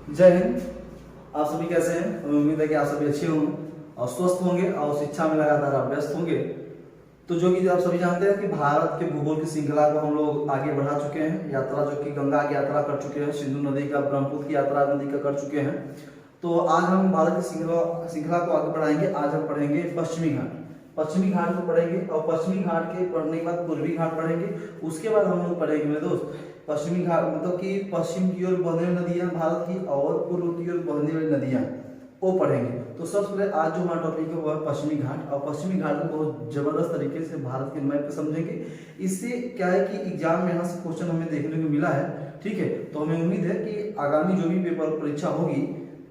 जय हिंद। आप सभी कैसे हैं? हमें उम्मीद है कि आप सभी अच्छे होंगे और स्वस्थ होंगे और शिक्षा में लगातार अभ्यस्त होंगे। तो जो कि आप सभी जानते हैं कि भारत के भूगोल की श्रृंखला को हम लोग आगे बढ़ा चुके हैं। यात्रा जो कि गंगा की यात्रा कर चुके हैं, सिंधु नदी का, ब्रह्मपुत्र की यात्रा नदी का कर चुके हैं। तो आज हम भारत की श्रृंखला को आगे बढ़ाएंगे। आज हम पढ़ेंगे पश्चिमी घाट। पश्चिमी घाट को पढ़ेंगे और पश्चिमी घाट के पढ़ने के बाद पूर्वी घाट पढ़ेंगे। उसके बाद हम लोग पढ़ेंगे मेरे दोस्त पश्चिमी घाट, मतलब कि पश्चिम की ओर बहने वाली नदियां भारत की और पूर्व की ओर बहने वाली नदियां, वो पढ़ेंगे। तो सबसे पहले आज जो हमारा टॉपिक है वो है पश्चिमी घाट। और पश्चिमी घाट को बहुत जबरदस्त तरीके से भारत के मैप पे समझेंगे। इससे क्या है कि एग्जाम में यहाँ से क्वेश्चन हमें देखने को मिला है, ठीक है। तो हमें उम्मीद है कि आगामी जो भी पेपर परीक्षा होगी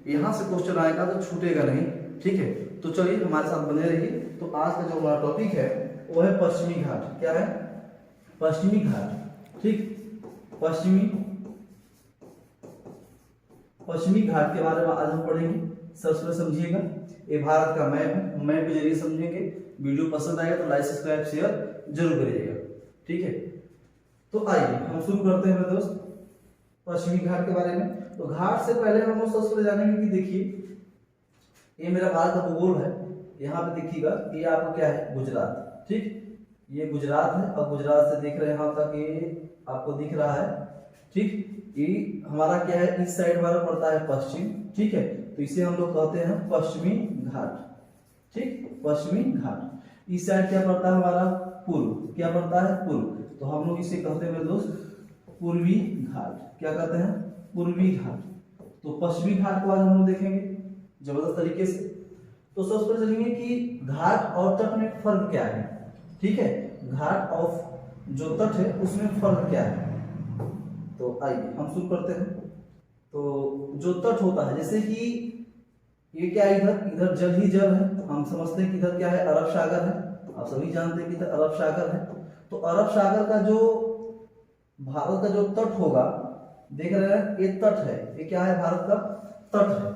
यहाँ से क्वेश्चन आएगा तो छूटेगा नहीं, ठीक है। तो चलिए हमारे साथ बने रहिए। तो आज का जो हमारा टॉपिक है वो है पश्चिमी घाट। क्या है? पश्चिमी घाट, ठीक। पश्चिमी घाट के बारे में आज हम पढ़ेंगे। सबसे पहले समझिएगा, ये भारत का मैप है, मैप के जरिए समझेंगे। वीडियो पसंद आएगा तो लाइक सब्सक्राइब शेयर जरूर करिएगा, ठीक है। तो आइए हम शुरू करते हैं मेरे दोस्त पश्चिमी घाट के बारे में। तो घाट से पहले हम लोग सबसे पहले जानेंगे कि देखिए ये मेरा भारत का भूगोल है। यहाँ पे देखिएगा ये आपको क्या है, गुजरात, ठीक। ये गुजरात है और गुजरात से देख रहे हैं यहाँ तक ये आपको दिख रहा है, ठीक। ये हमारा क्या है, इस साइड हमारा पड़ता है पश्चिम, ठीक है। तो इसे हम लोग कहते हैं पश्चिमी घाट, ठीक। पश्चिमी घाट। इस साइड क्या पड़ता है हमारा, पूर्व। क्या पड़ता है, पूर्व। तो हम लोग इसे कहते हैं मेरे दोस्त पूर्वी घाट। क्या कहते हैं, पूर्वी घाट। तो पश्चिमी घाट को आज हम लोग देखेंगे जबरदस्त तरीके से। तो सबसे पहले चलेंगे कि घाट और तट में फर्क क्या है, ठीक है। घाट और जो तट है उसमें फर्क क्या है। तो आइए हम शुरू करते हैं। तो जो तट होता है, जैसे कि ये क्या है, इधर इधर जल ही जल है। हम समझते हैं कि इधर क्या है, अरब सागर है। आप सभी जानते हैं कि इधर अरब सागर है। तो अरब सागर का जो भारत का जो तट होगा, देख रहे हैं ये तट है। ये क्या है, भारत का तट है।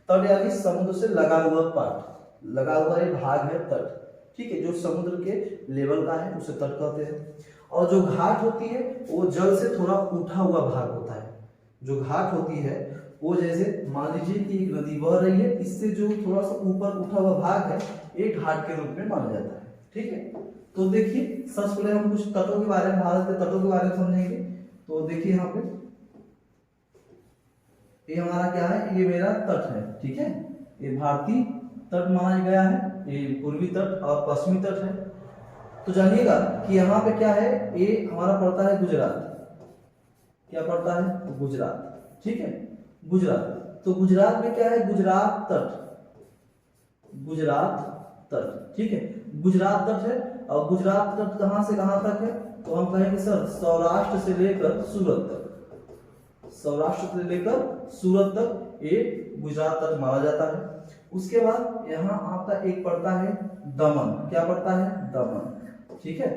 तट यानी समुद्र से लगा हुआ पार्ट, लगा हुआ ये भाग है तट, ठीक है। जो समुद्र के लेवल का है उसे तट कहते हैं। और जो घाट होती है वो जल से थोड़ा उठा हुआ भाग होता है। जो घाट होती है वो जैसे मान लीजिए कि एक नदी बह रही है, इससे जो थोड़ा सा ऊपर उठा हुआ भाग है एक घाट के रूप में माना जाता है, ठीक है। तो देखिए सबसे पहले हम कुछ तटों के बारे में, भारत के तटों के बारे में समझेंगे। तो देखिए यहाँ पे ये हमारा क्या है, ये मेरा तट है, ठीक है। ये भारतीय तट माना गया है, ये पूर्वी तट और पश्चिमी तट है। तो जानिएगा कि यहाँ पे क्या है, ये हमारा पड़ता है गुजरात। क्या पड़ता है, गुजरात, ठीक है। गुजरात। तो गुजरात में क्या है, गुजरात तट, गुजरात तट, ठीक है। गुजरात तट है। और गुजरात तट कहां से कहां तक है, तो हम कहेंगे सर सौराष्ट्र से लेकर सूरत तक, सौराष्ट्र से लेकर सूरत तक ये गुजरात तट माना जाता है। उसके बाद यहाँ आपका एक पड़ता है दमन। क्या पड़ता है, दमन, ठीक है।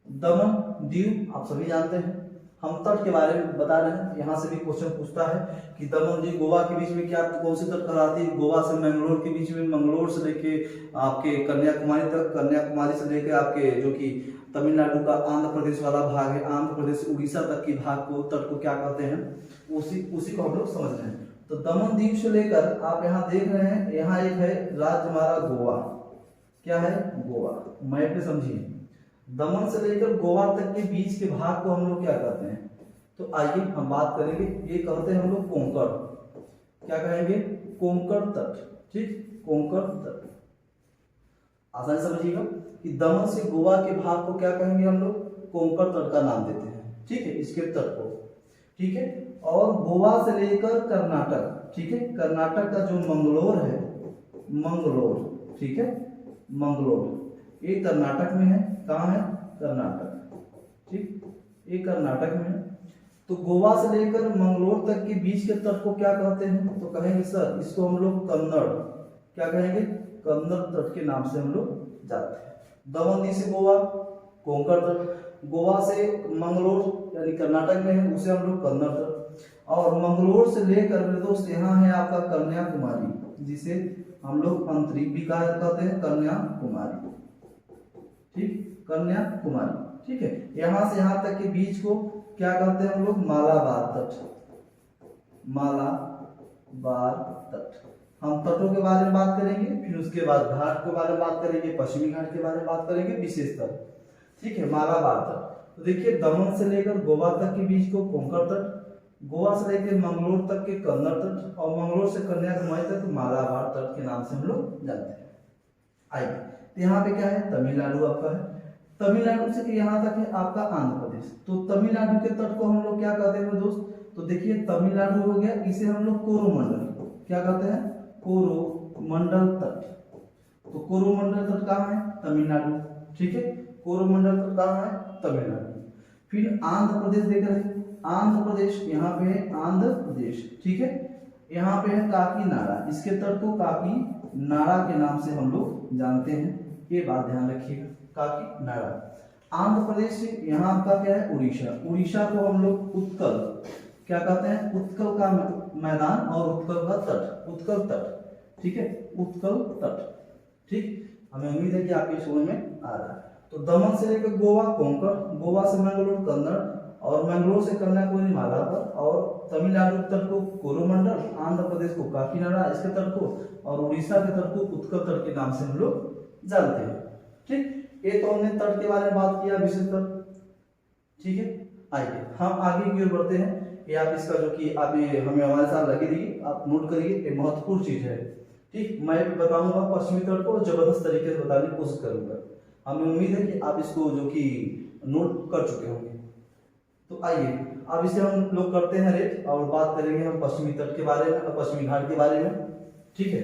दमन दीव आप सभी जानते हैं। हम तट के बारे में बता रहे हैं, यहाँ से भी क्वेश्चन पूछता है कि दमन दीव गोवा के बीच में क्या कौन सी तट कहलाती है। गोवा से मंगलोर के बीच में, मंगलोर से लेके आपके कन्याकुमारी तक, कन्याकुमारी से लेके आपके जो कि तमिलनाडु का आंध्र प्रदेश वाला भाग है, आंध्र प्रदेश से उड़ीसा तक की भाग को, तट को क्या कहते हैं, उसी को हम लोग समझ रहे हैं। तो दमन द्वीप से लेकर आप यहाँ देख रहे हैं, यहाँ एक है राज्य हमारा गोवा। क्या है, गोवा। मैप पे समझिए, दमन से लेकर गोवा तक के बीच के भाग को हम लोग क्या कहते हैं। तो आइए हम बात करेंगे, ये कहते हैं हम लोग कोंकण। क्या कहेंगे, कोंकण तट, ठीक। कोंकण तट आसानी समझिएगा कि दमन से गोवा के भाग को क्या कहेंगे हम लोग, कोंकण तट का नाम देते हैं, ठीक है, इसके तट को, ठीक है। और गोवा से लेकर कर्नाटक, ठीक है, कर्नाटक का जो मंगलोर है, मंगलोर, ठीक है, मंगलोर ये कर्नाटक में है। कहाँ है, कर्नाटक, ठीक, ये कर्नाटक में है। तो गोवा से लेकर मंगलोर तक के बीच के तट को क्या कहते हैं, तो कहेंगे सर इसको हम लोग कन्नड़, क्या कहेंगे, कन्नड़ तट के नाम से हम लोग जाते हैं। दमन द्वीप से गोवा, कोंकण तट। गोवा से मंगलोर यानी कर्नाटक में है, उसे हम लोग कन्नड़ तट। और मंगलोर से लेकर मेरे दोस्त यहाँ है आपका कन्याकुमारी, जिसे हम लोग अंतरिक्ष भी कहते हैं, कन्याकुमारी, ठीक, कन्याकुमारी, ठीक है। यहां से यहां तक के बीच को क्या कहते हैं हम लोग, मालाबार तट, मालाबार तट। हम तटों के बारे में बात करेंगे, फिर उसके बाद घाट के बारे में बात करेंगे, पश्चिमी घाट के बारे में बात करेंगे विशेषतर। ठीक है, मालाबार तट। तो देखिए दमन से लेकर गोवा तक के बीच को कोंकण तट, गोवा से लेकर मंगलोर तक के कन्नड़ तट, और मंगलोर से कन्याकुमारी तक मालाबार तट के नाम से हम लोग जानते हैं। आइए, तो यहाँ पे क्या है, तमिलनाडु आपका है। तमिलनाडु से यहाँ तक है आपका आंध्र प्रदेश। तो तमिलनाडु के तट को हम लोग क्या कहते हैं दोस्त, तो देखिए तमिलनाडु हो गया, इसे हम लोग कोरोमंडल क्या कहते हैं, कोरोमंडल तट। तो कोरोमंडल तट कहाँ है, तमिलनाडु। ठीक है, कोरोमंडल तट कहाँ है, तमिलनाडु। फिर आंध्र प्रदेश देख रहे हैं, आंध्र प्रदेश यहाँ पे है आंध्र प्रदेश। ठीक है, यहाँ पे है काकीनाडा, इसके तट को काकीनाडा के नाम से हम लोग जानते हैं, ये बात ध्यान रखिएगा, काकीनाडा। आंध्र प्रदेश से यहाँ आपका क्या है, उड़ीसा। उड़ीसा को हम लोग उत्कल क्या कहते हैं, उत्कल का मैदान और उत्कल का तट, उत्कल तट। ठीक है, उत्कल तट। ठीक, हमें उम्मीद है कि आपके समझ में आ रहा है। तो दमन से लेकर गोवा कोंकण, गोवा से मंगलोर कन्नड़, और मंगलोर से कन्याकुमारी मालाबार, और तमिलनाडु तट को कोरोमंडल, आंध्र प्रदेश को काकीनाडा इसके तट को, और उड़ीसा के तट को उत्कल तट के नाम से हम लोग जानते हैं। ठीक, ये तो हमने तट के बारे में बात किया विशेषकर। ठीक है, आइए हम आगे की ओर बढ़ते हैं। ये आप इसका जो कि आप ये हमें हमारे साथ लगे रहिए, आप नोट करिए, ये महत्वपूर्ण चीज है। ठीक, मैं बताऊंगा पश्चिमी तट को जबरदस्त तरीके से बताने की कोशिश करूंगा। हमें उम्मीद है कि आप इसको जो कि नोट कर चुके होंगे। तो आइए अब इसे हम लोग करते हैं रेट, और बात करेंगे हम पश्चिमी तट के बारे में, पश्चिमी घाट के बारे में। ठीक है,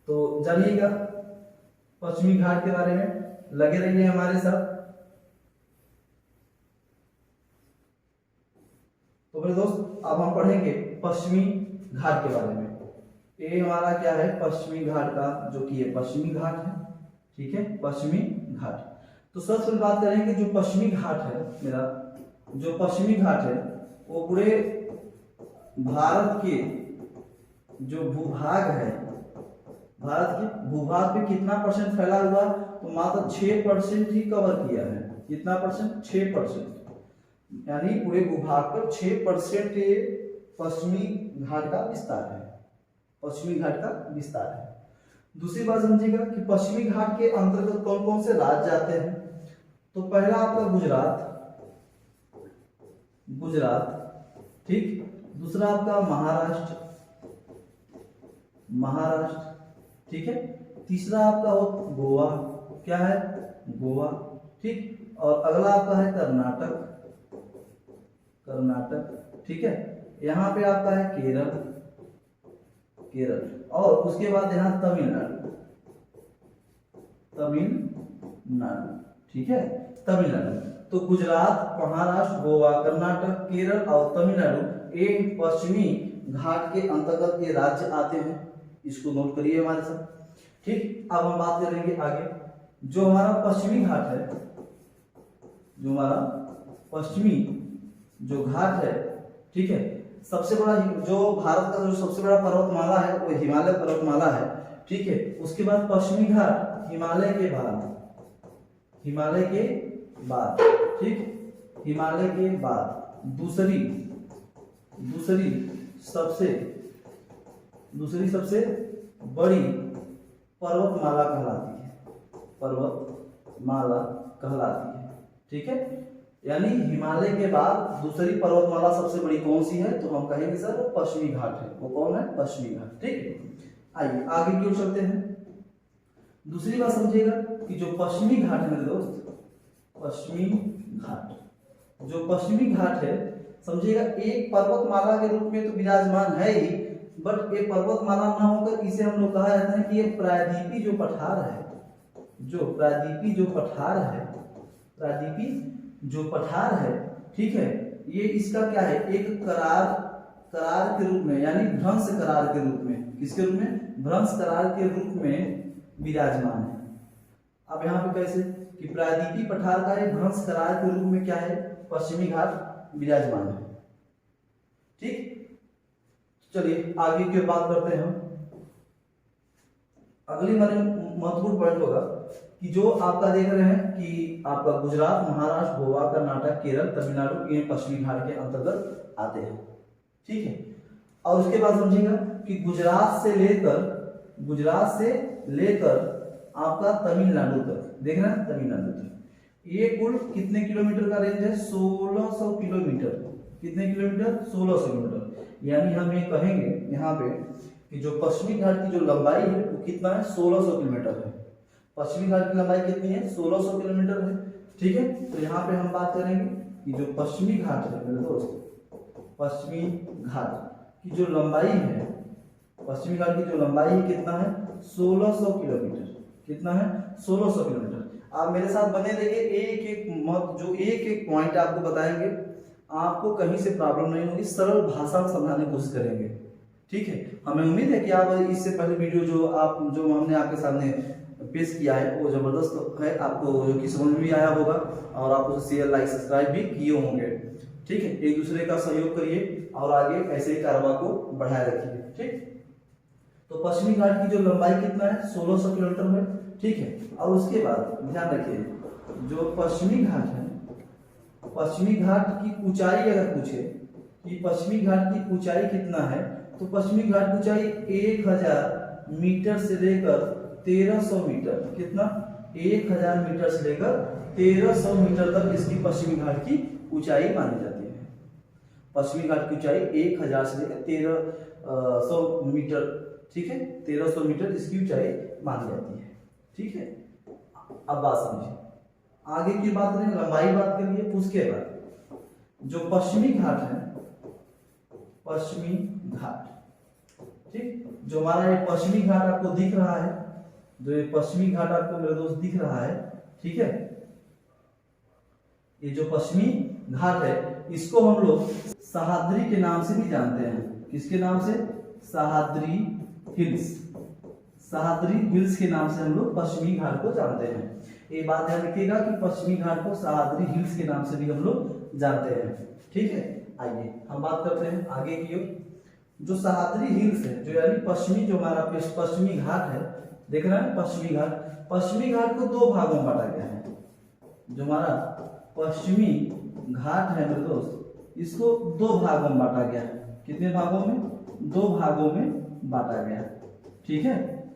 तो जानिएगा पश्चिमी घाट के बारे में, लगे रहिए हमारे साथ। तो मेरे दोस्त अब हम पढ़ेंगे पश्चिमी घाट के बारे में। ये हमारा क्या है, पश्चिमी घाट का जो कि ये पश्चिमी घाट है। ठीक है, पश्चिमी घाट। तो सबसे पहले बात करेंगे जो पश्चिमी घाट है, मेरा जो पश्चिमी घाट है वो पूरे भारत के जो भूभाग है, भारत के भूभाग पे कितना परसेंट फैला हुआ, तो मात्र 6% ही कवर किया है। कितना परसेंट, 6%, यानी पूरे भूभाग पर 6% पश्चिमी घाट का विस्तार है, पश्चिमी घाट का विस्तार है। दूसरी बात समझिएगा कि पश्चिमी घाट के अंतर्गत कौन कौन से राज्य आते हैं। तो पहला आपका गुजरात, गुजरात। ठीक, दूसरा आपका महाराष्ट्र, महाराष्ट्र। ठीक है, तीसरा आपका हो गोवा, क्या है, गोवा। ठीक, और अगला आपका है कर्नाटक, कर्नाटक। ठीक है, यहाँ पे आपका है केरल, केरल, और उसके बाद यहाँ तमिलनाडु, तमिलनाडु। ठीक है, तमिलनाडु। तो गुजरात, महाराष्ट्र, गोवा, कर्नाटक, केरल और तमिलनाडु ये पश्चिमी घाट के अंतर्गत ये राज्य आते हैं। इसको नोट करिए हमारे साथ। ठीक, अब हम बात करेंगे आगे। जो हमारा पश्चिमी घाट है, जो हमारा पश्चिमी जो घाट है, ठीक है, सबसे बड़ा जो भारत का जो सबसे बड़ा पर्वतमाला है वो हिमालय पर्वतमाला है। ठीक है, उसके बाद पश्चिमी घाट हिमालय के बाद, हिमालय के बाद। ठीक, हिमालय के बाद दूसरी सबसे बड़ी पर्वतमाला कहलाती है, पर्वतमाला कहलाती है। ठीक है, यानी हिमालय के बाद दूसरी पर्वतमाला सबसे बड़ी कौन सी है, तो हम कहेंगे सर वो पश्चिमी घाट है। वो कौन है, पश्चिमी घाट। ठीक है, आइए आगे क्यों चलते हैं। दूसरी बात समझिएगा कि जो पश्चिमी घाट है मेरे दोस्त, पश्चिमी घाट, जो पश्चिमी घाट है समझिएगा एक पर्वतमाला के रूप में तो विराजमान है ही, बट ये पर्वतमाला ना होकर इसे हम लोग कहा जाता है कि ये प्रायद्वीपी जो पठार है, जो प्रायद्वीपी जो पठार है, प्रायद्वीपी जो पठार है। ठीक है, ये इसका क्या है, एक करार के रूप में, यानी भ्रंश करार के रूप में, किसके रूप में, भ्रंश करार के रूप में विराजमान है। अब यहाँ पे कैसे कि प्रायद्वीपी पठार का एक भ्रंश करार के रूप में क्या है, पश्चिमी घाट विराजमान है। ठीक, चलिए आगे की बात करते हैं हम। अगली महत्वपूर्ण पॉइंट होगा कि जो आपका देख रहे हैं कि आपका गुजरात, महाराष्ट्र, गोवा, कर्नाटक, केरल, तमिलनाडु ये पश्चिमी घाट के अंतर्गत आते हैं, ठीक है। और उसके बाद समझिएगा कि गुजरात से लेकर आपका तमिलनाडु तक, देख रहे हैं तमिलनाडु तक, ये कुल कितने किलोमीटर का रेंज है? 1600 किलोमीटर। कितने किलोमीटर? 1600 किलोमीटर। यानी हम ये कहेंगे यहाँ पे कि जो पश्चिमी घाट की जो लंबाई है वो कितना है? 1600 किलोमीटर है। पश्चिमी घाट की लंबाई कितनी है? 1600 किलोमीटर है, ठीक है। तो यहाँ पे हम बात करेंगे कि जो पश्चिमी घाट है मेरे दोस्त, पश्चिमी घाट की जो लंबाई है, पश्चिमी घाट की जो लंबाई है कितना है? 1600 किलोमीटर। कितना है? 1600 किलोमीटर। आप मेरे साथ बने रहिए, एक एक पॉइंट आपको बताएंगे, आपको कहीं से प्रॉब्लम नहीं होगी, सरल भाषा में समझाने की कोशिश करेंगे, ठीक है। हमें उम्मीद है कि आप इससे पहले वीडियो जो हमने आपके सामने पेश किया है वो जबरदस्त है, आपको जो कि समझ में भी आया होगा और आप उसे शेयर लाइक सब्सक्राइब भी किए होंगे, ठीक है। एक दूसरे का सहयोग करिए और आगे ऐसे ही कारवां को बढ़ाए रखिए, ठीक। तो पश्चिमी घाट की जो लंबाई कितना है? 1600 किलोमीटर है, ठीक है। और उसके बाद ध्यान रखिए जो पश्चिमी घाट है, पश्चिमी घाट की ऊंचाई अगर पूछे कि पश्चिमी घाट की ऊंचाई कितना है, तो पश्चिमी घाट की ऊंचाई 1000 मीटर से लेकर 1300 मीटर। कितना? 1000 मीटर से लेकर 1300 मीटर तक इसकी पश्चिमी घाट की ऊंचाई मानी जाती है। पश्चिमी घाट की ऊंचाई 1000 से लेकर 1300 मीटर, ठीक है। 1300 मीटर इसकी ऊंचाई मानी जाती है, ठीक है। अब बात समझिए, आगे की बात करें, लंबाई बात करिए। उसके बाद जो पश्चिमी घाट है, पश्चिमी घाट, ठीक, जो हमारा ये पश्चिमी घाट आपको दिख रहा है, जो ये पश्चिमी घाट आपको मेरे दोस्त दिख रहा है, ठीक है, ये जो पश्चिमी घाट है इसको हम लोग सह्याद्री के नाम से भी जानते हैं। किसके नाम से? सह्याद्री हिल्स। सह्याद्री हिल्स के नाम से हम लोग पश्चिमी घाट को जानते हैं। ये बात ध्यान रखिएगा कि पश्चिमी घाट को सह्याद्री हिल्स के नाम से भी हम लोग जानते हैं, ठीक है। आइए हम बात करते हैं आगे की ओर। जो सह्याद्री हिल्स है, जो यानी पश्चिमी, जो हमारा पश्चिमी घाट है, देख रहे हैं पश्चिमी घाट, पश्चिमी घाट को दो भागों में बांटा गया है। जो हमारा पश्चिमी घाट है मेरे दोस्त, इसको दो भागों में बांटा गया है। कितने भागों में? दो भागों में बांटा गया है, ठीक है,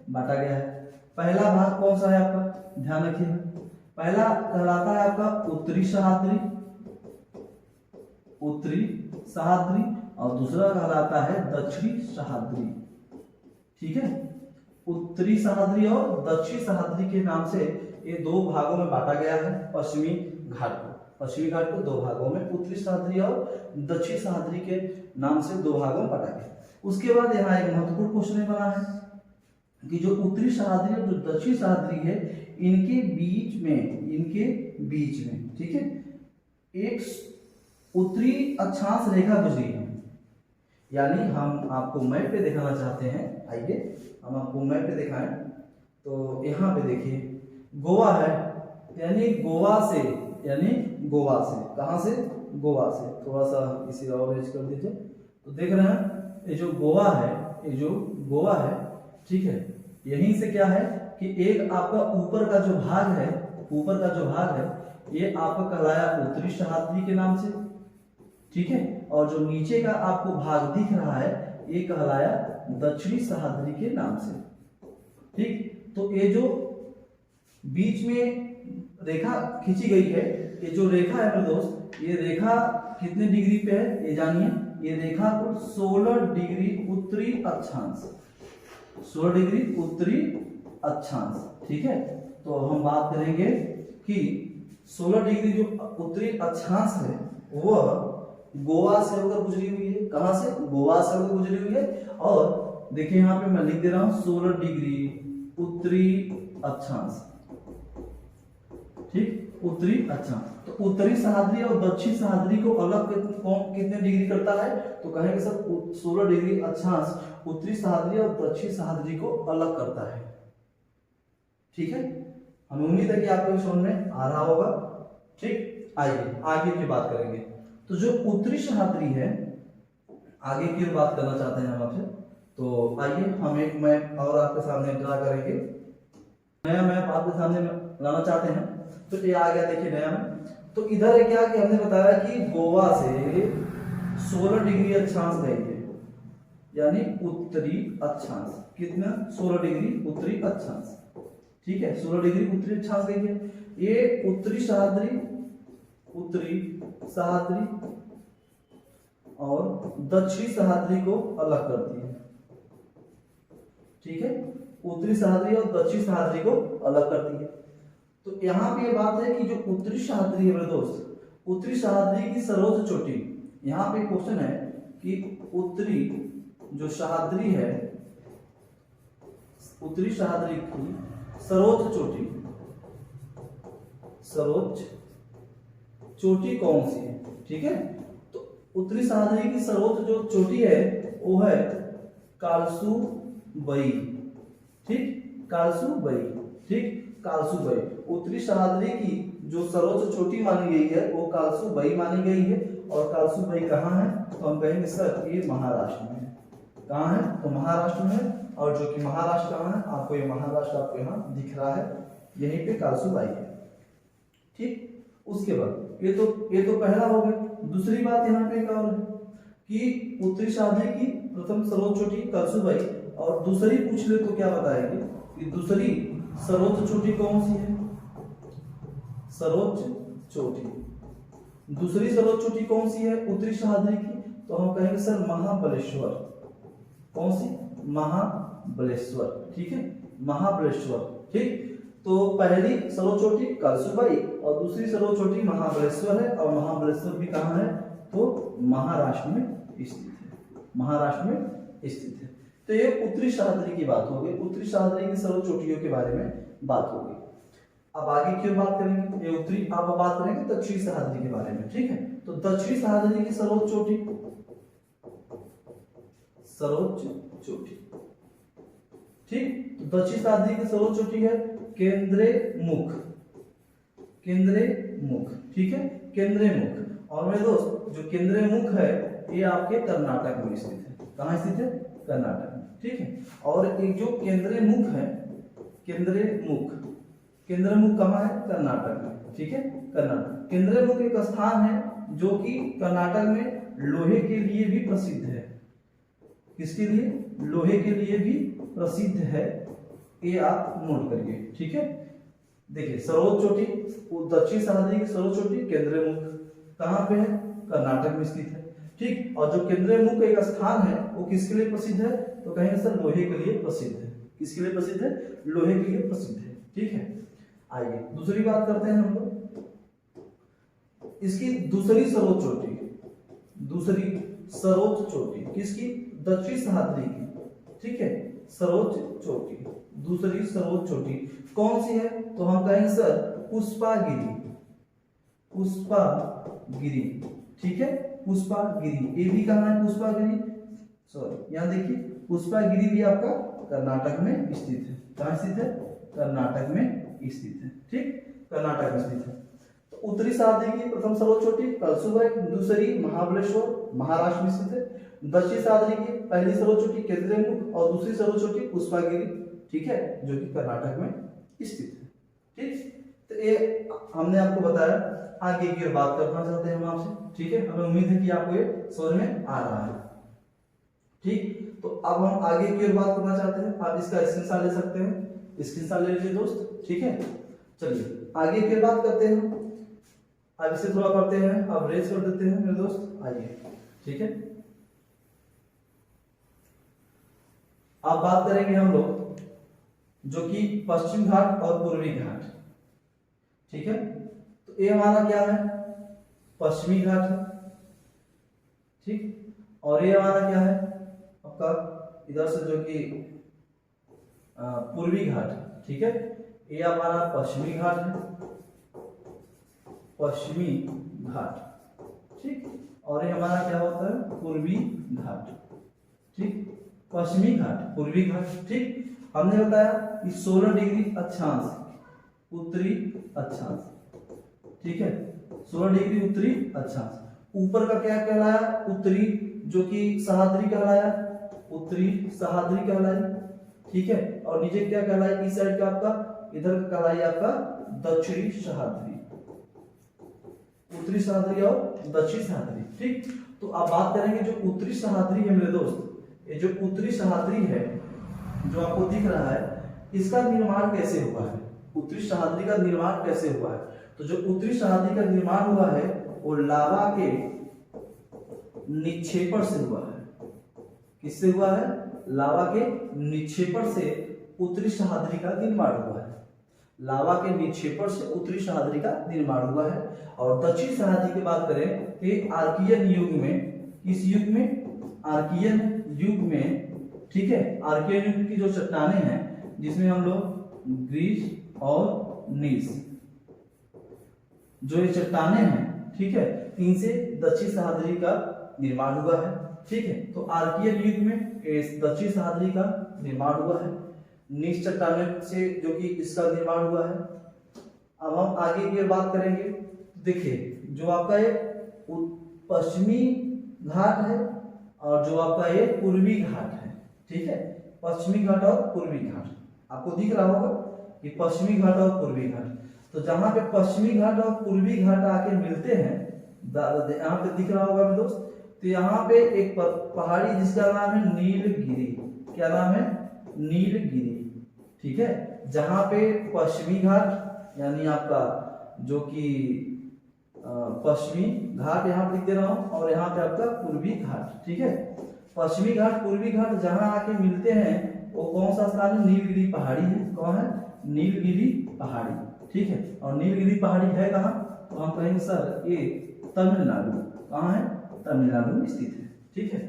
बांटा गया है। पहला भाग कौन सा है आपका? ध्यान रखिए, पहला कहलाता है आपका उत्तरी सह्याद्री, उत्तरी सह्याद्री, और दूसरा कहलाता है दक्षिणी सह्याद्री, ठीक है। उत्तरी सह्याद्री और दक्षिणी सह्याद्री के नाम से ये दो भागों में बांटा गया है पश्चिमी घाट को। पश्चिमी घाट को दो भागों में, उत्तरी सह्याद्री और दक्षिणी सह्याद्री के नाम से दो भागों में बांटा गया। उसके बाद यहाँ एक महत्वपूर्ण क्वेश्चन बना है कि जो उत्तरी सह्याद्री और जो दक्षिणी सह्याद्री है, इनके बीच में, ठीक है, एक उत्तरी अक्षांश रेखा गुजरी है। यानी हम आपको मैप पे दिखाना चाहते हैं, आइए हम आपको मैप पे दिखाएं। तो यहाँ पे देखिए गोवा है, यानी गोवा से कहाँ से? गोवा से। थोड़ा सा इसी और रेंज कर दीजिए। तो देख रहे हैं ये जो गोवा है, ठीक है, यहीं से क्या है कि एक आपका ऊपर का जो भाग है ये आपका कहलाया उत्तरी सह्याद्री के नाम से, ठीक है, और जो नीचे का आपको भाग दिख रहा है ये कहलाया दक्षिणी सह्याद्री के नाम से, ठीक। तो ये जो बीच में रेखा खींची गई है, ये जो रेखा है मेरे दोस्त, ये रेखा कितने डिग्री पे है ये जानिए। ये रेखा कुल 16 डिग्री उत्तरी अक्षांश, 16 डिग्री उत्तरी अक्षांश, ठीक है। तो हम बात करेंगे कि 16 डिग्री जो उत्तरी अक्षांश है वह गोवा से होकर गुजरी हुई है। कहां से? गोवा से होकर गुजरी हुई है। और देखिए यहाँ पे मैं लिख दे रहा हूं 16 डिग्री उत्तरी अक्षांश, ठीक, उत्तरी अक्षांश। तो उत्तरी सह्याद्री और दक्षिणी सह्याद्री को अलग कितने डिग्री करता है? तो कहेंगे सर 16 डिग्री अक्षांश उत्तरी सह्याद्री और दक्षिणी सह्याद्री को अलग करता है, ठीक है। हमें उम्मीद है कि आपको समझ में आ रहा होगा, ठीक। आइए आगे की बात करेंगे। तो जो उत्तरी सह्याद्री है, आगे की बात करना चाहते हैं हम आपसे। तो आइए हम एक मैप और आपके सामने ड्रा करेंगे, नया मैप आपके सामने लाना चाहते हैं। तो ये आ गया, देखिए नया मैप। तो इधर है क्या कि हमने बताया कि गोवा से 16 डिग्री अक्षांश गई है, यानी उत्तरी अक्षांश। कितना? 16 डिग्री उत्तरी अक्षांश। ठीक है, 16 डिग्री उत्तरी अक्षांश गई है। ये उत्तरी सह्याद्री और दक्षिणी सह्याद्री को अलग करती है। ठीक है, उत्तरी सह्याद्री और दक्षिणी सह्याद्री को अलग करती है। तो यहाँ पे ये बात है कि जो उत्तरी सह्याद्री है मेरे दोस्त, उत्तरी सह्याद्री की सर्वोच्च चोटी, यहाँ पे क्वेश्चन है कि उत्तरी जो सह्याद्री है, उत्तरी सह्याद्री की सर्वोच्च चोटी कौन सी है? ठीक है, तो उत्तरी सह्याद्री की सर्वोच्च जो चोटी है वो है कालसुबई। ठीक, कालसुबई। ठीक, कालसुबई उत्तरी सह्याद्री की जो सर्वोच्च चोटी मानी गई है वो कालसुबई मानी गई है। और कालसुबई कहाँ है? तो हम कहेंगे सर ये महाराष्ट्र में है। कहाँ है? तो महाराष्ट्र में। और जो कि महाराष्ट्र कहाँ है? आपको ये महाराष्ट्र आपको यहाँ दिख रहा है, यहीं पे कालसुबाई है। ठीक, उसके बाद ये तो पहला हो गया। दूसरी बात यहाँ पे एक और है कि उत्तरी सह्याद्री की प्रथम सर्वोच्च चोटी कालसुबाई, और दूसरी पूछ ले तो क्या बताएंगे कि दूसरी सर्वोच्च चोटी कौन सी है? सर्वोच्च चोटी, दूसरी सर्वोच्च चोटी कौन सी है उत्तरी सह्याद्री की? तो हम कहेंगे सर महाबलेश्वर। कौन सी? महाबलेश्वर। ठीक है, महाबलेश्वर। ठीक, तो पहली सर्वोच्च चोटी कालसुबाई और दूसरी सर्वोच्च चोटी महाबलेश्वर है। और महाबलेश्वर भी कहाँ है? तो महाराष्ट्र में स्थित है। महाराष्ट्र में स्थित है। तो ये उत्तरी सह्याद्री की बात हो गई, उत्तरी सह्याद्री की सर्वोच्च चोटियों के बारे में बात हो गई। अब आगे क्यों बात करेंगे? ये उत्तरी, अब बात करेंगे दक्षिणी सह्याद्री के बारे में। ठीक है, तो दक्षिणी सह्याद्री की सर्वोच्च चोटी ठीक, तो दक्षिणी सह्याद्री की सर्वोच्च चोटी है केंद्रेमुख। ठीक है, केंद्रेमुख। और मेरे दोस्त जो केंद्रेमुख है ये आपके कर्नाटक में स्थित है। कहाँ स्थित है? कर्नाटक में। ठीक है, और एक जो केंद्रेमुख है, केंद्रमुख कहाँ है? कर्नाटक में। ठीक है, कर्नाटक। केंद्रमुख एक स्थान है जो कि कर्नाटक में लोहे के लिए भी प्रसिद्ध है। किसके लिए? लोहे के लिए भी प्रसिद्ध है, ये आप नोट करिए। ठीक है, देखिए सर्वोच्च चोटी दक्षिणी सह्याद्री की सर्वोच्च चोटी केंद्रमुख कहाँ पे है? कर्नाटक में स्थित है। ठीक, और जो केंद्रमुख एक स्थान है वो किसके लिए प्रसिद्ध है? तो कहेंगे सर लोहे के लिए प्रसिद्ध है। किसके लिए प्रसिद्ध है? लोहे के लिए प्रसिद्ध है। ठीक है, आइए दूसरी बात करते हैं हम लोग। इसकी दूसरी सर्वोच्च चोटी किसकी? दक्षिणी सह्याद्री की। ठीक है, सर्वोच्च चोटी, दूसरी सर्वोच्च चोटी कौन सी है? तो हम कहेंगे सर पुष्पागिरी। ठीक है, पुष्पागिरी। ये भी कहाँ है? पुष्पागिरी, सॉरी यहाँ देखिए, पुष्पागिरी भी आपका कर्नाटक में स्थित है। कहाँ स्थित है? कर्नाटक में स्थित है। ठीक, कर्नाटक में स्थित है। तो उत्तरी सह्याद्री की प्रथम सर्वोच्च चोटी कालसुबाई, दूसरी महाबलेश्वर महाराष्ट्र में स्थित है। दक्षिणी सह्याद्री की पहली सर्वोच्च चोटी केंद्रमुख और दूसरी सर्वोच्च चोटी पुष्पागिरी। ठीक है, जो कि कर्नाटक में स्थित है। ठीक, तो ये हमने आपको बताया। आगे की ओर बात करना चाहते हैं हम आपसे। ठीक है, हमें उम्मीद है कि आपको ये समझ में आ रहा है। ठीक, तो अब हम आगे की ओर बात करना चाहते हैं। आप इसका स्क्रीनशॉट ले सकते हैं, स्क्रीनशॉट ले लीजिए दोस्त। ठीक है, चलिए आगे की बात करते हैं। अब इसे थोड़ा पढ़ते हैं, अब रेस कर देते हैं मेरे दोस्त, आइए। ठीक है, अब बात करेंगे हम लोग जो कि पश्चिम घाट और पूर्वी घाट। ठीक है, तो ये हमारा क्या है? पश्चिमी घाट है। ठीक, और ये हमारा क्या है? आपका इधर से जो कि पूर्वी घाट। ठीक है, ये हमारा पश्चिमी घाट है, पश्चिमी घाट। ठीक, और ये हमारा क्या होता है? पूर्वी घाट। ठीक, पश्चिमी घाट, पूर्वी घाट। ठीक, हमने बताया कि 16 डिग्री अक्षांश उत्तरी अक्षांश। ठीक है, 16 डिग्री उत्तरी अक्षांश। ऊपर का क्या कहलाया? उत्तरी जो कि सह्याद्री कहलाया, उत्तरी सह्याद्री कहलाई। ठीक है, और नीचे क्या कहलाई? इस साइड का आपका, इधर का कहलाई आपका दक्षिणी सह्याद्री, उत्तरी सह्याद्री और दक्षिणी सह्याद्री। ठीक, तो आप बात करेंगे जो उत्तरी सह्याद्री है मेरे दोस्त, ये जो उत्तरी सह्याद्री है जो आपको दिख रहा है, इसका निर्माण कैसे हुआ है, उत्तरी सह्याद्री का निर्माण कैसे हुआ है। तो जो उत्तरी सह्याद्री का निर्माण हुआ है वो लावा के निक्षेपण से हुआ है। किससे हुआ है? लावा के निक्षेपण से उत्तरी सह्याद्री का निर्माण हुआ है। लावा के निक्षेपण से उत्तरी सह्याद्री का निर्माण हुआ है। और दक्षिण सह्याद्री की बात करें तो आर्कियन युग में, इस युग में आर्कियन युग में, ठीक है, आर्कियन युग की जो चट्टानें हैं जिसमें हम लोग ग्रीस और नीस जो ये चट्टानें हैं, ठीक है, इनसे दक्षिण सह्याद्री का निर्माण हुआ है। ठीक है, तो आर्कियन युग में दक्षिण सह्याद्री का निर्माण हुआ है नीस चट्टानों से, जो कि इसका निर्माण हुआ है। अब हम आगे की बात करेंगे। देखिए जो आपका ये पश्चिमी घाट है और जो आपका ये पूर्वी घाट है, ठीक है, पश्चिमी घाट और पूर्वी घाट आपको दिख रहा होगा कि पश्चिमी घाट और पूर्वी घाट। तो जहां पे पश्चिमी घाट और पूर्वी घाट आके मिलते हैं, यहाँ पे दिख रहा होगा दोस्त, तो यहाँ पे एक पहाड़ी जिसका नाम है नीलगिरी। क्या नाम है? नीलगिरी। ठीक है, जहां पे पश्चिमी घाट यानी आपका जो कि पश्चिमी घाट यहाँ पे लिख दे रहा हूं, और यहाँ पे आपका पूर्वी घाट। ठीक है, पश्चिमी घाट पूर्वी घाट जहां आके मिलते हैं वो कौन सा स्थान है? नीलगिरी पहाड़ी है। कौन है? नीलगिरी पहाड़ी। ठीक है, और नीलगिरी पहाड़ी है कहाँ? तो हम कहेंगे सर ये तमिलनाडु। कहाँ है? तमिलनाडु में स्थित है। ठीक है,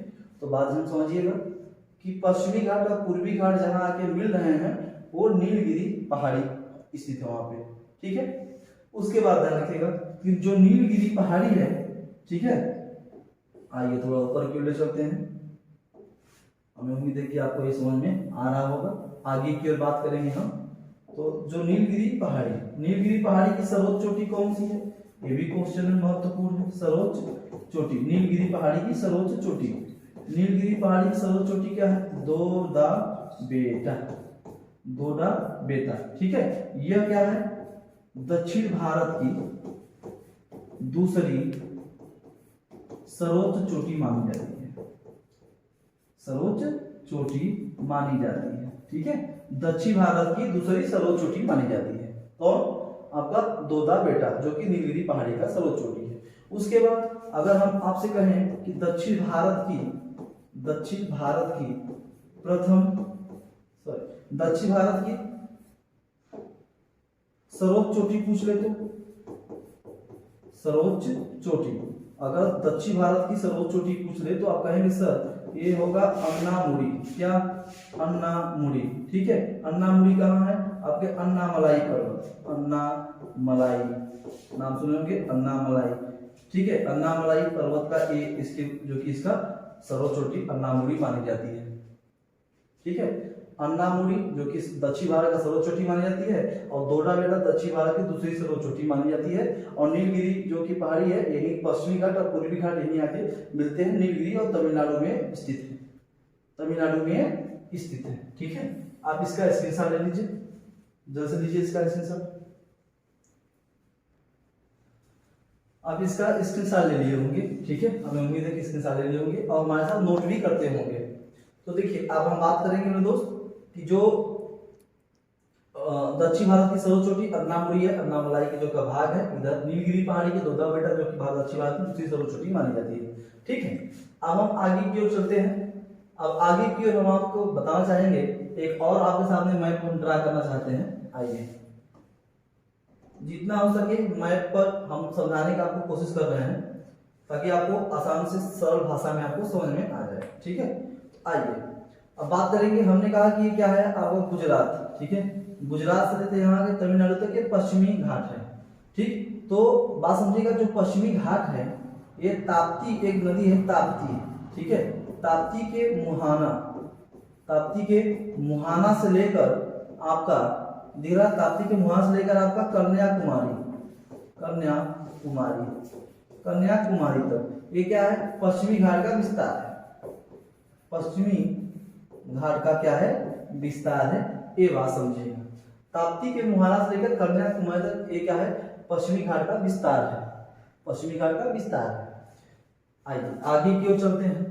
तो बात समझिएगा कि पश्चिमी घाट और पूर्वी घाट जहां आके मिल रहे हैं वो नीलगिरी पहाड़ी स्थित है वहां पे। ठीक है, उसके बाद ध्यान रखिएगा कि जो नीलगिरी पहाड़ी है, ठीक है, आइए थोड़ा ऊपर की ओर ले चलते हैं। हमें उम्मीद है कि आपको ये समझ में आ रहा होगा। आगे की ओर बात करेंगे हम। तो जो नीलगिरी पहाड़ी की सर्वोच्च चोटी कौन सी है? ये भी क्वेश्चन महत्वपूर्ण है। सर्वोच्च चोटी, नीलगिरी पहाड़ी की सर्वोच्च चोटी, नीलगिरी पहाड़ी की सर्वोच्च चोटी क्या है? दोदा बेटा। दोदा बेटा। ठीक है, यह क्या है? दक्षिण भारत की दूसरी सर्वोच्च चोटी मानी जाती है। सर्वोच्च चोटी मानी जाती है। ठीक है, दक्षिण भारत की दूसरी सर्वोच्च चोटी मानी जाती है। और आपका दोदा बेटा जो कि नीलगिरी पहाड़ी का सर्वोच्च चोटी है। उसके बाद अगर हम आपसे कहें कि दक्षिण भारत की सर्वोच्च चोटी पूछ ले तो सर्वोच्च चोटी, अगर दक्षिण भारत की सर्वोच्च चोटी पूछ ले तो आप कहेंगे सर ये होगा अन्नामुडी। क्या? अन्नामुडी। ठीक है, अन्नामुडी कहाँ है? आपके अन्नामलाई पर्वत। अन्नामलाई नाम सुने होंगे, अन्नामलाई। ठीक है, अन्नामलाई पर्वत का ये इसके जो कि इसका सर्वोच्च चोटी अन्नामुडी मानी जाती है। ठीक है, अन्नामुडी जो कि दक्षिण भारत का सर्वोच्च चोटी मानी जाती है, और दोदा बेटा दक्षिण भारत की दूसरी सर्वोच्च चोटी मानी जाती है। और नीलगिरी जो कि पहाड़ी है यही पश्चिमी घाट और पूर्वी घाट यही आके मिलते हैं। नीलगिरी और तमिलनाडु में स्थित है। तमिलनाडु में स्थित है। ठीक है, आप इसका स्क्रीनशॉट ले लीजिए, जल्द से लीजिए इसका स्क्रीनशॉट। आप इसका स्क्रीनशॉट ले लिए होंगे। ठीक है, हमें उम्मीद है कि स्क्रीनशॉट ले लिए होंगे और हमारे साथ नोट भी करते होंगे। तो देखिए अब हम बात करेंगे मेरे दोस्त कि जो दक्षिण भारत की सर्वोच्च चोटी अन्नामुडी है, अन्नामलाई के जो का भाग है, इधर नीलगिरी पहाड़ी के दोदा बेटा जो कि दक्षिण भारत की दूसरी सर्वोच्च चोटी मानी जाती है। ठीक है, अब हम आगे की ओर चलते हैं। अब आगे की ओर हम आपको बताना चाहेंगे, एक और आपके सामने मैप हम ड्रा करना चाहते हैं। आइए, जितना हो सके मैप पर हम समझाने का आपको कोशिश कर रहे हैं ताकि आपको आसान से सरल भाषा में आपको समझ में आ जाए। ठीक है, आइए अब बात करेंगे। हमने कहा कि क्या है आपका गुजरात। ठीक है, गुजरात से लेते यहाँ के तमिलनाडु तक ये पश्चिमी घाट है। ठीक, तो बात समझिएगा, जो पश्चिमी घाट है ये ताप्ती, एक नदी है ताप्ती। ठीक है, ताप्ती के मुहाना से लेकर आपका दिखरा, ताप्ती के मुहाना से लेकर आपका कन्याकुमारी तक ये क्या है? पश्चिमी घाट का विस्तार है। पश्चिमी घाट का क्या है? विस्तार है। ये बात समझिएगा, ताप्ती के मुहाना से लेकर कन्याकुमारी तक ये क्या है? पश्चिमी घाट का विस्तार है। पश्चिमी घाट का विस्तार है। आइए आगे की ओर चलते हैं।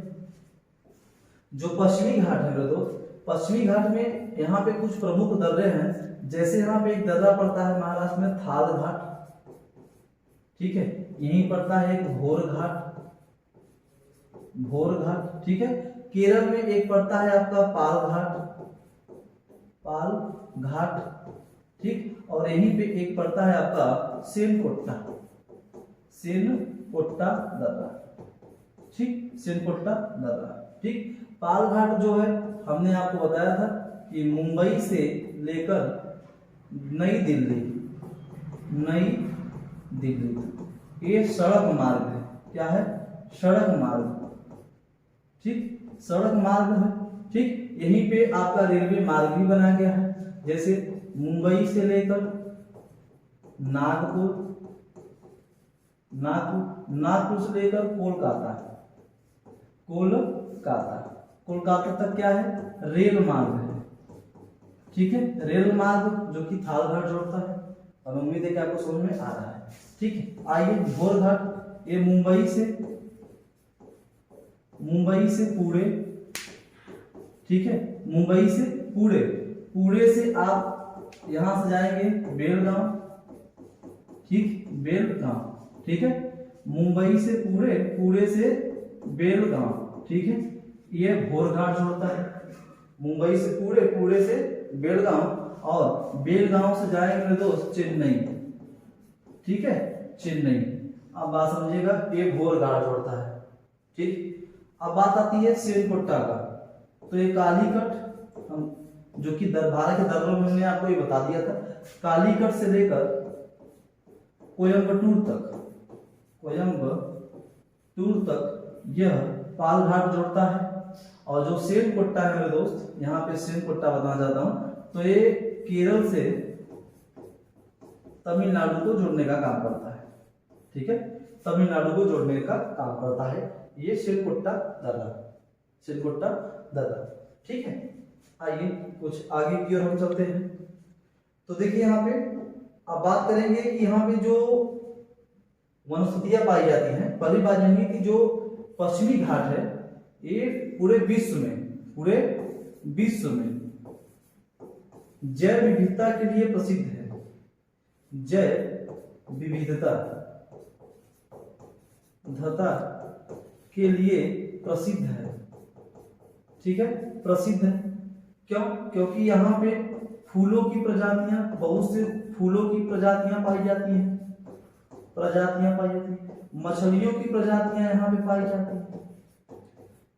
जो पश्चिमी घाट है मेरे दोस्त, पश्चिमी घाट में यहाँ पे कुछ प्रमुख दर्रे हैं। जैसे यहाँ पे एक दर्रा पड़ता है महाराष्ट्र में थाल घाट, ठीक है, यहीं पड़ता है एक भोर घाट, भोर घाट, ठीक है। केरल में एक पड़ता है आपका पाल घाट, पाल घाट, ठीक। और यहीं पे एक पड़ता है आपका सेनकोट्टा, सेनकोट्टा दर्रा, ठीक, सेनकोट्टा दर्रा, ठीक। पाल घाट जो है हमने आपको बताया था कि मुंबई से लेकर नई दिल्ली, नई दिल्ली ये सड़क मार्ग है। क्या है? सड़क मार्ग, ठीक, सड़क मार्ग है, ठीक। यहीं पे आपका रेलवे मार्ग भी बनाया गया है। जैसे मुंबई से लेकर नागपुर, नागपुर से लेकर कोलकाता, कोलकाता तक क्या है? रेल मार्ग है, ठीक है। रेल मार्ग जो कि थाल घाट जोड़ता है। और उम्मीद है कि आपको समझ में आ रहा है, ठीक है। आइए भोर घाट, ये मुंबई से पुणे, ठीक है, मुंबई से पुणे से आप यहां से जाएंगे बेलगांव, ठीक, बेलगांव, ठीक है। मुंबई से पुणे से बेलगांव, ठीक है, ये भोर घाट जोड़ता है। मुंबई से पुणे से बेलगांव, और बेलगांव से जाएंगे मेरे दोस्त चेन्नई, ठीक है, चेन्नई। अब बात समझिएगा, ये भोर घाट जोड़ता है, ठीक। अब बात आती है सेनकोट्टा का। तो ये कालीकट, हम जो कि भारत के दर्रों में हमने आपको ये बता दिया था, कालीकट से लेकर कोयम्बटूर तक यह पाल घाट जोड़ता है। और जो सेनकोट्टा है मेरे दोस्त, यहाँ पे सेनकोट्टा बताना चाहता हूँ, तो ये केरल से तमिलनाडु को जोड़ने का काम करता है, ठीक है, तमिलनाडु को जोड़ने का काम करता है ये सेनकोट्टा दर्रा, ठीक है। आइए कुछ आगे की ओर हम चलते हैं। तो देखिए यहाँ पे अब बात करेंगे कि यहाँ पे जो वनस्पतियां पाई जाती हैं। पहली बात जानिए कि जो पश्चिमी घाट है ये पूरे विश्व में जैव विविधता के लिए प्रसिद्ध है, जैव विविधता के लिए प्रसिद्ध है, ठीक है, प्रसिद्ध है। क्यों? क्योंकि यहाँ पे फूलों की प्रजातियां, बहुत से फूलों की प्रजातियां पाई जाती हैं, मछलियों की प्रजातियां यहाँ पे पाई जाती हैं,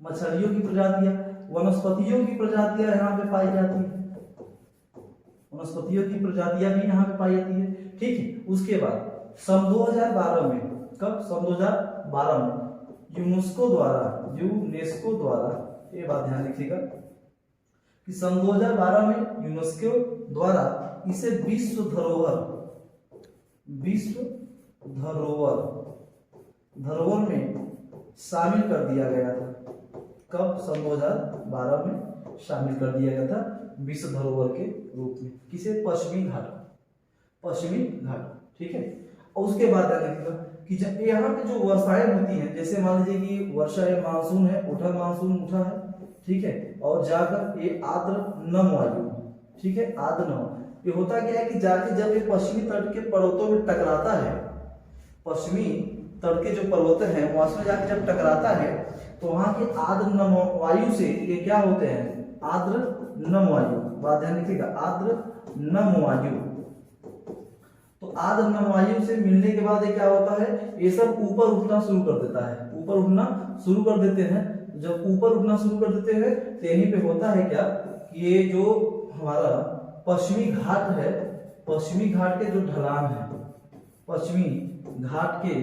मछलियों की प्रजातियां, वनस्पतियों की प्रजातियां यहाँ पे पाई जाती है, वनस्पतियों की प्रजातियां भी यहाँ पे पाई जाती है, ठीक है। उसके बाद सन 2012 में, कब? सन 2012 में यूनेस्को द्वारा ये बात ध्यान रखिएगा कि सन 2012 में यूनेस्को द्वारा इसे विश्व धरोहर में शामिल कर दिया गया था। कब? सन 2012 में शामिल कर दिया गया था विश्व धरोहर के रूप में। किसे? पश्चिमी घाट, ठीक है। और उसके बाद देखिएगा कि जब यहाँ पे जो वर्षाएं होती हैं, जैसे मान लीजिए कि वर्षा है, मानसून है, मानसून उठा है, ठीक है, और जाकर ये आर्द्र नम वायु, ठीक है, आर्द्र नम, ये होता क्या है कि जाके जब ये पश्चिमी तट के पर्वतों में टकराता है, पश्चिमी तट के जो पर्वत हैं वहां से जाके जब टकराता है तो वहां के आर्द्र नम वायु से ये क्या होते हैं? आर्द्र नम वायु, बात ध्यान रखिएगा, आर्द्र नम वायु। तो आर्द्र नम वायु से मिलने के बाद ये क्या होता है? ये सब ऊपर उठना शुरू कर देता है, ऊपर उठना शुरू कर देते हैं। जब ऊपर उठना शुरू कर देते हैं तो यहीं पे होता है क्या कि ये जो हमारा पश्चिमी घाट है, पश्चिमी घाट के जो ढलान है, पश्चिमी घाट के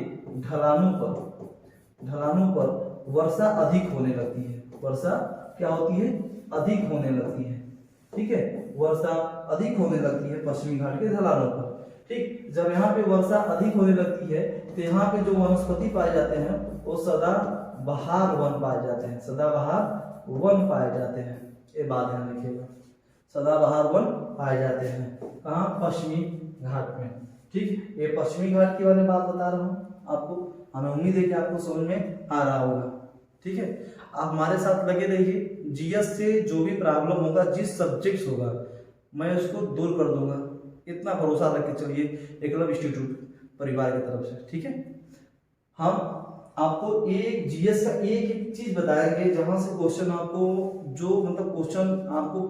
ढलानों पर वर्षा अधिक होने लगती है, वर्षा क्या होती है? अधिक होने लगती है, ठीक है, वर्षा अधिक होने लगती है पश्चिमी घाट के ढलानों पर, ठीक। जब यहाँ पे वर्षा अधिक होने लगती है तो यहाँ पे जो वनस्पति पाए जाते हैं वो सदाबहार वन पाए जाते हैं, सदाबहार वन पाए जाते हैं। ये बात ध्यान रखिएगा, सदाबहार वन पाए जाते हैं कहाँ? पश्चिमी घाट में, ठीक। ये पश्चिमी घाट के बारे में बात बता रहा हूँ आपको। हमें उम्मीद है कि आपको समझ में आ रहा होगा। ठीक है, आप हमारे साथ लगे रहिए। जीएस से जो भी प्रॉब्लम होगा, जिस सब्जेक्ट होगा, मैं उसको दूर कर दूंगा, इतना भरोसा रख के चलिए एकलव्य इंस्टीट्यूट परिवार की तरफ से। ठीक है, हम आपको एक जीएस का एक एक चीज बताएंगे जहां से क्वेश्चन आपको, जो मतलब क्वेश्चन आपको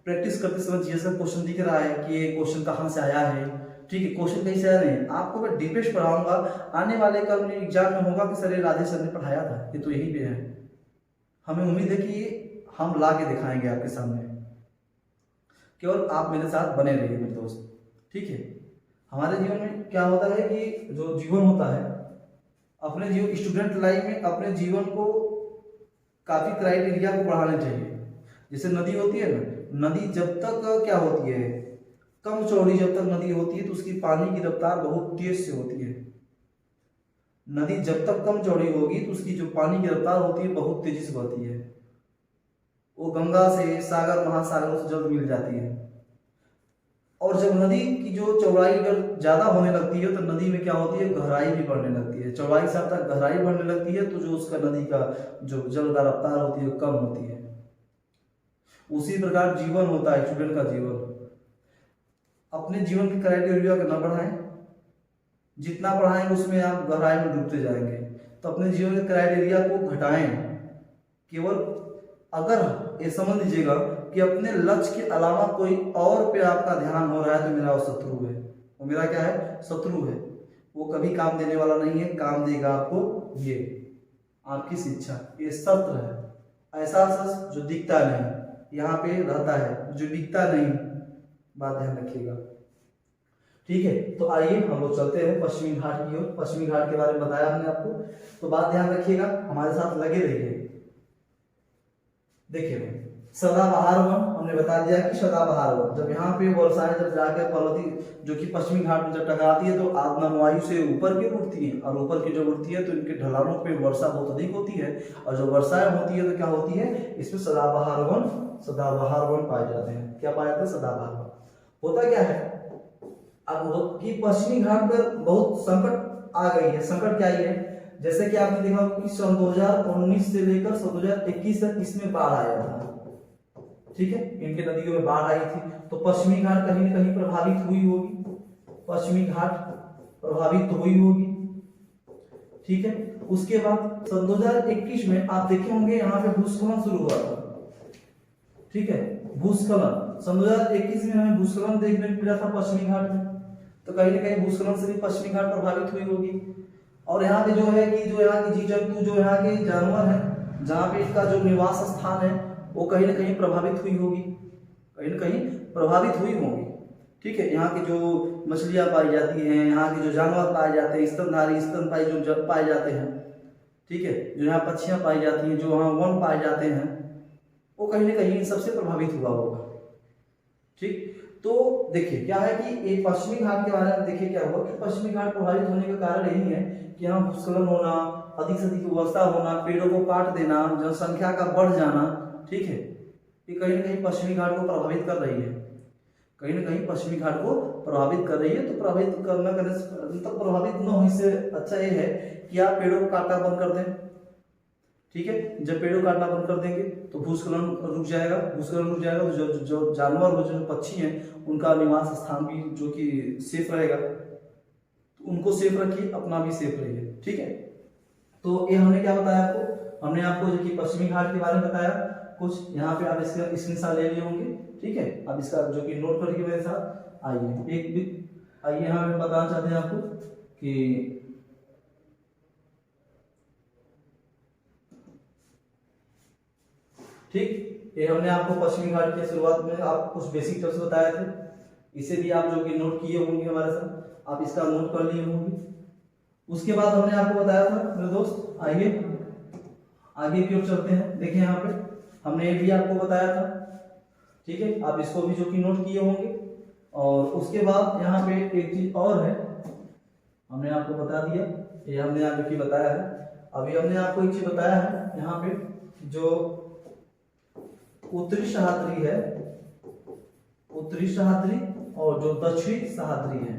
प्रैक्टिस करते समय जीएस का क्वेश्चन दिख रहा है कि ये क्वेश्चन कहाँ से आया है। ठीक है, क्वेश्चन कहीं से आया नहीं, आपको मैं डीपेस्ट पढ़ाऊंगा। आने वाले कल में एग्जाम में होगा कि सर ये राधे सर ने पढ़ाया था, ये तो यहीं पे है। हमें उम्मीद है कि हम ला के दिखाएंगे आपके सामने, केवल आप मेरे साथ बने रहिए मेरे दोस्त। ठीक है, हमारे जीवन में क्या होता है कि जो जीवन होता है, अपने जीवन स्टूडेंट लाइफ में अपने जीवन को काफी क्राइटेरिया को बढ़ाना चाहिए। जैसे नदी होती है ना, नदी जब तक क्या होती है, कम चौड़ी जब तक नदी होती है तो उसकी पानी की रफ्तार बहुत तेज से होती है। नदी जब तक कम चौड़ी होगी तो उसकी जो पानी की रफ्तार होती है बहुत तेजी से बहती है। वो गंगा से, सागर, महासागरों से जल्द मिल जाती है। और जब नदी की जो चौड़ाई अगर ज्यादा होने लगती है तो नदी में क्या होती है, गहराई भी बढ़ने लगती है। चौड़ाई के साथ साथ गहराई बढ़ने लगती है तो जो उसका नदी का जो जल का रफ्तार होती है वो कम होती है। उसी प्रकार जीवन होता है, स्टूडेंट का जीवन। अपने जीवन के क्राइटेरिया को न बढ़ाएं, जितना पढ़ाएंगे उसमें आप गहराई में डूबते जाएंगे। तो अपने जीवन के क्राइटेरिया को घटाएं। केवल अगर ये समझ लीजिएगा कि अपने लक्ष्य के अलावा कोई और पे आपका ध्यान हो रहा है तो मेरा वो शत्रु है। वो मेरा क्या है, शत्रु है। वो कभी काम देने वाला नहीं है। काम देगा आपको ये आपकी शिक्षा, ये सत्र है। ऐसा शस्त्र जो दिखता नहीं यहाँ पे रहता है, जो दिखता नहीं, बात ध्यान रखिएगा। ठीक है, तो आइए हम लोग चलते हैं पश्चिमी घाट की ओर। पश्चिमी घाट के बारे में बताया हमने आपको, तो बात ध्यान रखिएगा, हमारे साथ लगे रहिए। देखिए, सदाबहार वन हमने बता दिया कि सदाबहार वन, जब यहाँ पे वर्षाएं जब जाकर पर्वतीय जो कि पश्चिमी घाट में जब टकराती है तो आद्रम वायु से ऊपर की उठती है, और ऊपर की जब उठती है तो इनके ढलानों पे वर्षा बहुत अधिक होती है। और जब वर्षाएं होती है तो क्या होती है, इसमें सदाबहार वन पाए जाते हैं। क्या पाए जाते हैं, सदाबहार वन। होता क्या है अब कि पश्चिमी घाट पर बहुत संकट आ गई है। संकट क्या है, जैसे कि आपने देखा कि सन 2019 से लेकर सन 2021 तक इसमें बाढ़ आया था। ठीक है, इनके नदियों में बाढ़ आई थी, तो पश्चिमी घाट कहीं न कहीं प्रभावित हुई होगी। पश्चिमी घाट प्रभावित हुई होगी। ठीक है, उसके बाद सन 2021 में आप देखे होंगे यहाँ पे भूस्खलन शुरू हुआ था। ठीक है, भूस्खलन सन 2021 में हमें भूस्खलन देखने को मिला था पश्चिमी घाट में, तो कहीं ना कहीं भूस्खलन से भी पश्चिमी घाट प्रभावित हुई होगी। और यहाँ पे जो है कि जो यहाँ के जीव जंतु, जो यहाँ के जानवर हैं, जहाँ पे इसका जो निवास स्थान है वो कहीं ना कहीं प्रभावित हुई होगी, कहीं ना कहीं प्रभावित हुई होगी। ठीक है, यहाँ की जो मछलियाँ पाई जाती हैं, यहाँ के जो जानवर पाए जाते हैं, स्तनधारी स्तनपाई जो पाए जाते हैं, ठीक है, जो यहाँ पक्षियाँ पाई जाती हैं, जो वहाँ वन पाए जाते हैं, वो कहीं ना कहीं इन सबसे प्रभावित हुआ होगा। ठीक, तो देखिए क्या है कि एक पश्चिमी घाट के बारे में देखिए क्या हुआ कि पश्चिमी घाट प्रभावित होने का कारण यही है कि यहाँ भूस्खलन होना, अधिक से अधिक वर्षा होना, पेड़ों को काट देना, जनसंख्या का बढ़ जाना। ठीक है, ये कहीं ना कहीं पश्चिमी घाट को प्रभावित कर रही है, कहीं ना कहीं पश्चिमी घाट को प्रभावित कर रही है। तो प्रभावित करने से मतलब प्रभावित न होने से अच्छा ये है कि आप पेड़ों को काटना बंद कर दें। ठीक है, जब पेड़ों काटना बंद कर देंगे तो भूस्खलन रुक जाएगा। भूस्खलन रुक जाएगा तो जो जानवर और जो पक्षी हैं उनका निवास स्थान भी जो कि सेफ रहेगा, तो उनको सेफ रखिए, अपना भी सेफ रहिए। ठीक है, तो ये हमने क्या बताया आपको, हमने आपको जो कि पश्चिमी घाट के बारे में बताया कुछ। यहाँ पे आप इसका स्क्रीनशॉट ले लिए होंगे। ठीक है, अब इसका जो कि नोट करके मेरे साथ आइए। एक भी आइए, यहाँ पे बताना चाहते हैं आपको कि ठीक, ये हमने आपको पश्चिमी घाट की शुरुआत में आप कुछ बेसिक टर्म्स बताए थे, इसे भी आप जो कि नोट किए होंगे हमारे साथ, आप इसका नोट कर लिए होंगे। उसके बाद हमने आपको बताया था मेरे दोस्त, आइए आगे की ओर चलते हैं। देखिए यहाँ पे हमने ये भी आपको बताया था। ठीक है, आप इसको भी जो कि नोट किए होंगे। और उसके बाद यहाँ पे एक चीज और है, हमने आपको बता दिया, ये हमने आपको की बताया है। अभी हमने आपको एक चीज बताया है, यहाँ पे जो उत्तरी सह्याद्री है, उत्तरी सह्याद्री और जो दक्षिणी सह्याद्री है।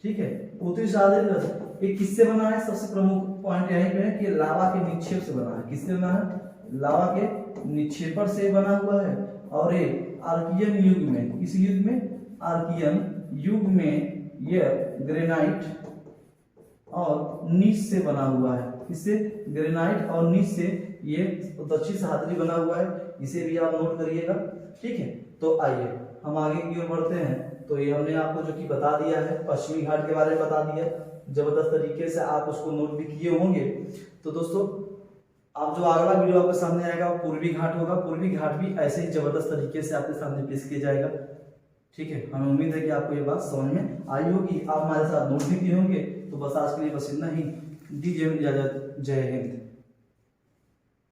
ठीक है, उत्तरी सह्याद्री ये किससे बना है? सबसे प्रमुख पॉइंट यही पे है कि लावा के निक्षेप से बना है। किससे बना है? लावा के निक्षेपण से बना हुआ है। और ये आर्कियन युग में, किस युग में? आर्कियन युग में यह ग्रेनाइट और नीच से बना हुआ है। इससे ग्रेनाइट और नीच से ये दक्षिण सह्याद्री बना हुआ है। इसे भी आप नोट करिएगा, ठीक है। तो आइए हम आगे की ओर बढ़ते हैं। तो ये हमने आपको जो कि बता दिया है, पश्चिमी घाट के बारे में बता दिया जबरदस्त तरीके से, आप उसको नोट भी किए होंगे। तो दोस्तों आप जो अगला वीडियो आपके सामने आएगा वो पूर्वी घाट होगा। पूर्वी घाट भी ऐसे ही जबरदस्त तरीके से आपके सामने पेश किया जाएगा, ठीक है। हमें उम्मीद है कि आपको ये बात समझ में आई होगी, आप हमारे साथ नोट भी किए होंगे। तो बस आज के लिए बस इतना ही, दीजिए इजाजत, जय हिंद।